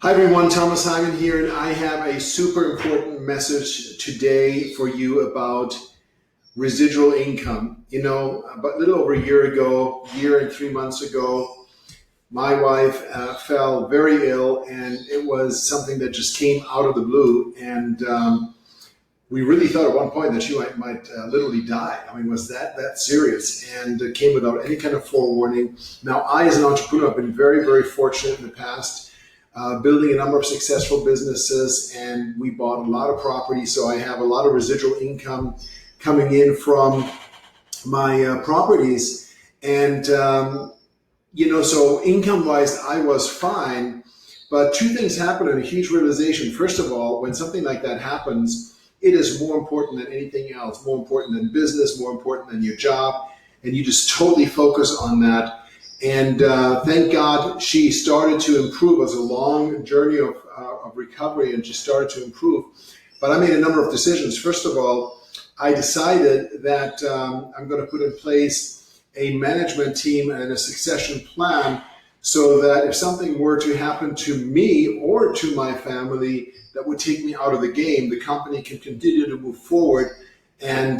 Hi everyone, Thomas Hyman here, and I have a super important message today for you about residual income. You know, about a little over a year and 3 months ago, my wife fell very ill, and it was something that just came out of the blue. And we really thought at one point that she might literally die. I mean, was that serious? And it came without any kind of forewarning. Now, I, as an entrepreneur, have been very, very fortunate in the past. Building a number of successful businesses, and we bought a lot of property, so I have a lot of residual income coming in from my properties. And so income-wise, I was fine. But two things happened, and a huge realization. First of all, when something like that happens, it is more important than anything else, more important than business, more important than your job, and you just totally focus on that. And thank God she started to improve. It was a long journey of recovery, and she started to improve. But I made a number of decisions. First of all, I decided that I'm going to put in place a management team and a succession plan so that if something were to happen to me or to my family that would take me out of the game, the company can continue to move forward. And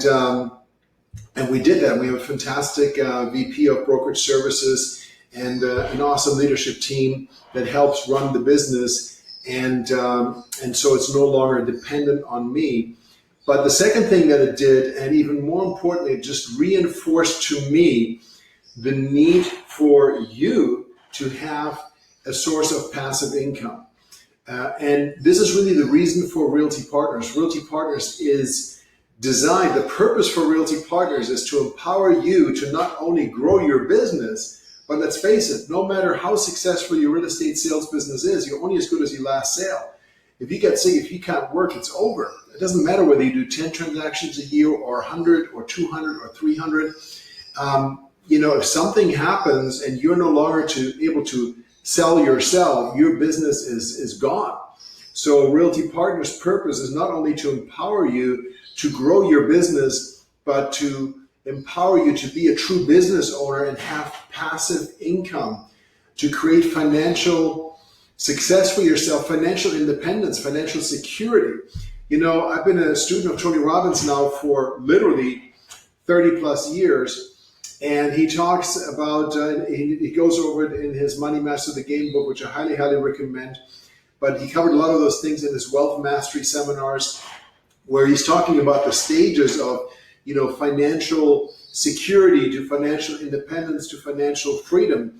we did that. We have a fantastic VP of Brokerage Services and an awesome leadership team that helps run the business. And so it's no longer dependent on me. But the second thing that it did, and even more importantly, it just reinforced to me the need for you to have a source of passive income. And this is really the reason for Realty Partners. Realty Partners is designed, the purpose for Realty Partners is to empower you to not only grow your business, but let's face it, no matter how successful your real estate sales business is, you're only as good as your last sale. If you get sick, if you can't work, it's over. It doesn't matter whether you do 10 transactions a year or 100 or 200 or 300. If something happens and you're no longer able to sell yourself, your business is gone. So Realty Partners' purpose is not only to empower you to grow your business, but to empower you to be a true business owner and have passive income, to create financial success for yourself, financial independence, financial security. I've been a student of Tony Robbins now for literally 30 plus years. And he talks about, he goes over it in his Money Master the Game book, which I highly, highly recommend. But he covered a lot of those things in his Wealth Mastery seminars, where he's talking about the stages of, financial security to financial independence to financial freedom.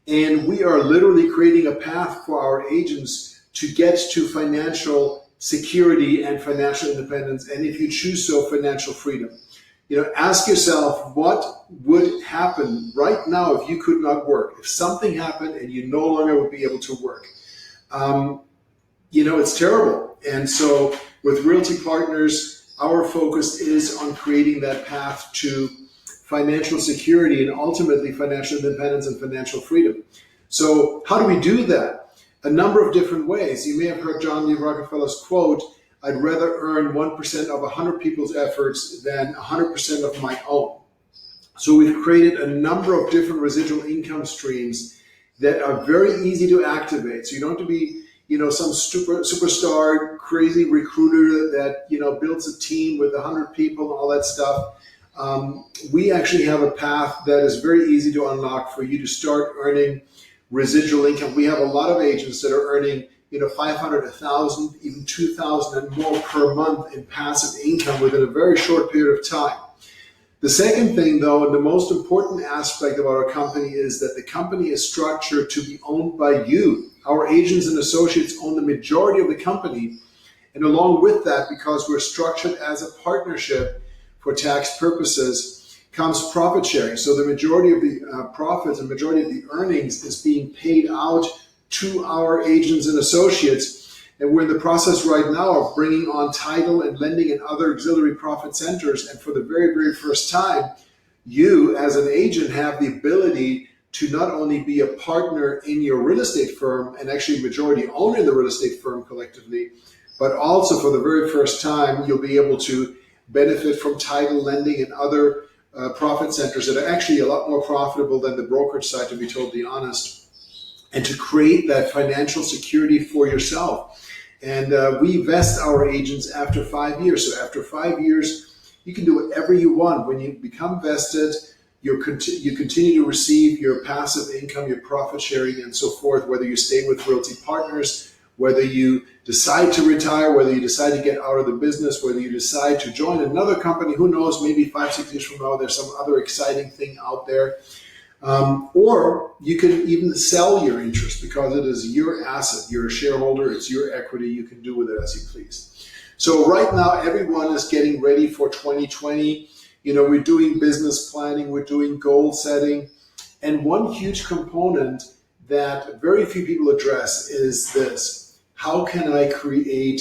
And we are literally creating a path for our agents to get to financial security and financial independence. And if you choose so, financial freedom. Ask yourself, what would happen right now if you could not work? If something happened and you no longer would be able to work? It's terrible. And so with Realty Partners, our focus is on creating that path to financial security and ultimately financial independence and financial freedom. So how do we do that? A number of different ways. You may have heard John D. Rockefeller's quote, "I'd rather earn 1% of 100 people's efforts than 100% of my own." So we've created a number of different residual income streams that are very easy to activate. So you don't have to be some superstar, crazy recruiter that, builds a team with 100 people and all that stuff. We actually have a path that is very easy to unlock for you to start earning residual income. We have a lot of agents that are earning, 500, 1,000, even 2,000 and more per month in passive income within a very short period of time. The second thing, though, and the most important aspect about our company is that the company is structured to be owned by you. Our agents and associates own the majority of the company. And along with that, because we're structured as a partnership for tax purposes, comes profit sharing. So the majority of the profits and majority of the earnings is being paid out to our agents and associates. And we're in the process right now of bringing on title and lending and other auxiliary profit centers. And for the very, very first time, you as an agent have the ability to not only be a partner in your real estate firm and actually majority owner in the real estate firm collectively, but also for the very first time, you'll be able to benefit from title lending and other profit centers that are actually a lot more profitable than the brokerage side, to be totally honest. and to create that financial security for yourself. And we vest our agents after 5 years. So after 5 years, you can do whatever you want. When you become vested, you continue to receive your passive income, your profit sharing, and so forth, whether you stay with Realty Partners, whether you decide to retire, whether you decide to get out of the business, whether you decide to join another company, who knows, maybe 5-6 years from now, there's some other exciting thing out there. Or you can even sell your interest because it is your asset. You're a shareholder. It's your equity. You can do with it as you please. So right now, everyone is getting ready for 2020. We're doing business planning. We're doing goal setting. And one huge component that very few people address is this: how can I create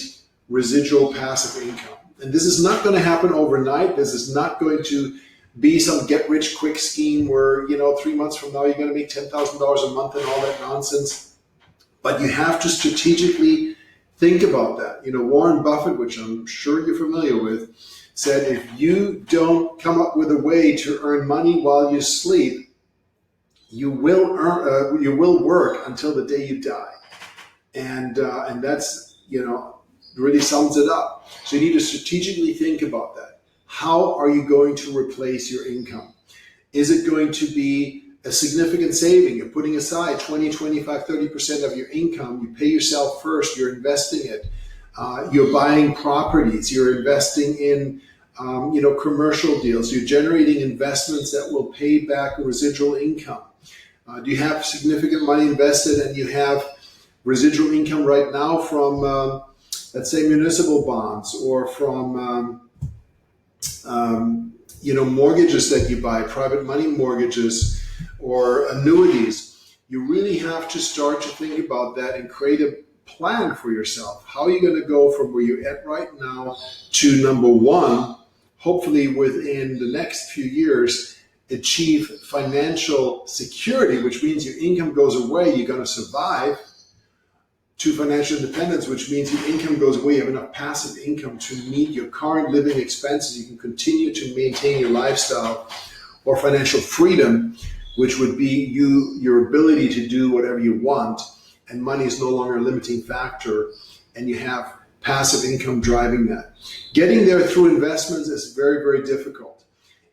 residual passive income? And this is not going to happen overnight. This is not going to be some get-rich-quick scheme where, 3 months from now, you're going to make $10,000 a month and all that nonsense. But you have to strategically think about that. Warren Buffett, which I'm sure you're familiar with, said if you don't come up with a way to earn money while you sleep, you will work until the day you die. And that's, really sums it up. So you need to strategically think about that. How are you going to replace your income? Is it going to be a significant saving? You're putting aside 20, 25, 30% of your income. You pay yourself first. You're investing it. You're buying properties. You're investing in, commercial deals. You're generating investments that will pay back residual income. Do you have significant money invested and you have residual income right now from, let's say, municipal bonds or from mortgages that you buy, private money mortgages or annuities? You really have to start to think about that and create a plan for yourself. How are you going to go from where you're at right now to number one, hopefully within the next few years, achieve financial security, which means your income goes away, you're going to survive, to financial independence, which means your income goes away, you have enough passive income to meet your current living expenses, you can continue to maintain your lifestyle, or financial freedom, which would be your ability to do whatever you want, and money is no longer a limiting factor, and you have passive income driving that. Getting there through investments is very, very difficult.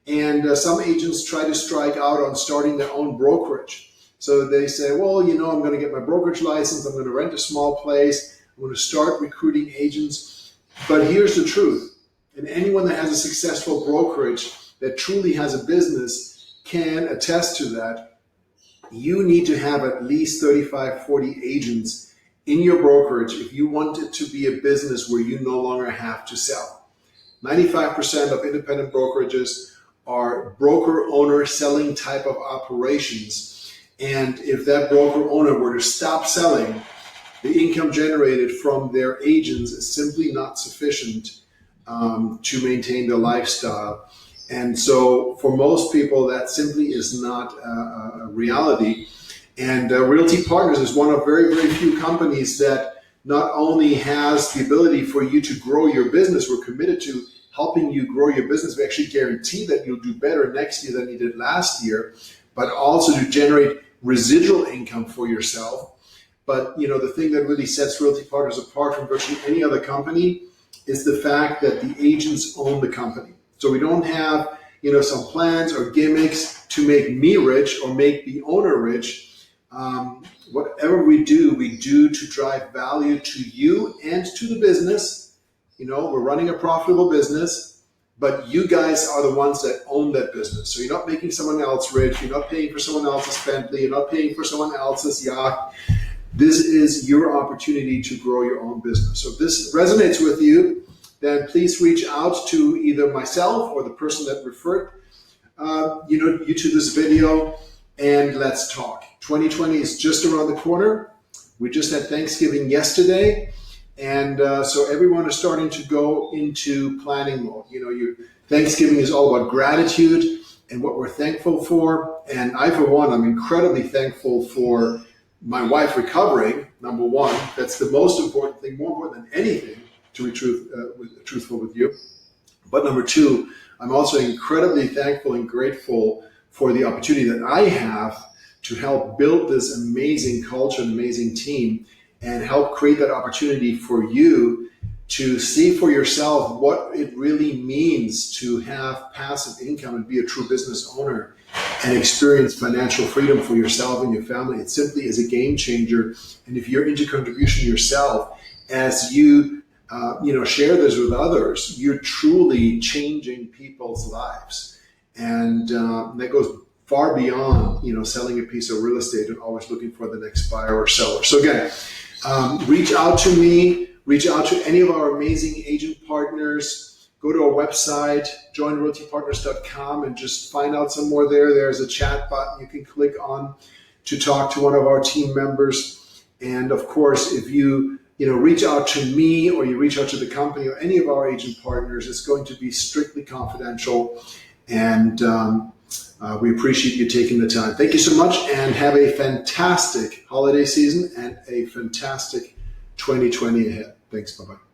And some agents try to strike out on starting their own brokerage. So they say, well, I'm going to get my brokerage license, I'm going to rent a small place, I'm going to start recruiting agents. But here's the truth, and anyone that has a successful brokerage that truly has a business can attest to that. You need to have at least 35, 40 agents in your brokerage if you want it to be a business where you no longer have to sell. 95% of independent brokerages are broker-owner selling type of operations. And if that broker owner were to stop selling, the income generated from their agents is simply not sufficient to maintain their lifestyle. And so for most people, that simply is not a reality. And Realty Partners is one of very, very few companies that not only has the ability for you to grow your business, we're committed to helping you grow your business. We actually guarantee that you'll do better next year than you did last year, but also to generate residual income for yourself. But the thing that really sets Realty Partners apart from virtually any other company is the fact that the agents own the company. So we don't have some plans or gimmicks to make me rich or make the owner rich. Whatever we do to drive value to you and to the business. We're running a profitable business, but you guys are the ones that own that business. So you're not making someone else rich. You're not paying for someone else's Bentley. You're not paying for someone else's yacht. This is your opportunity to grow your own business. So if this resonates with you, then please reach out to either myself or the person that referred you to this video, and let's talk. 2020 is just around the corner. We just had Thanksgiving yesterday. And so everyone is starting to go into planning mode. Your Thanksgiving is all about gratitude and what we're thankful for. And I, for one, I'm incredibly thankful for my wife recovering, number one. That's the most important thing, more important than anything, to be truthful with you. But number two, I'm also incredibly thankful and grateful for the opportunity that I have to help build this amazing culture, an amazing team, and help create that opportunity for you to see for yourself what it really means to have passive income and be a true business owner and experience financial freedom for yourself and your family. It simply is a game changer. And if you're into contribution yourself, as you share this with others, you're truly changing people's lives. And that goes far beyond, selling a piece of real estate and always looking for the next buyer or seller. So again, reach out to me, reach out to any of our amazing agent partners. Go to our website, joinrealtypartners.com, and just find out some more there. There's a chat button you can click on to talk to one of our team members. And of course, if you reach out to me or you reach out to the company or any of our agent partners, it's going to be strictly confidential. And we appreciate you taking the time. Thank you so much, and have a fantastic holiday season and a fantastic 2020 ahead. Thanks. Bye-bye.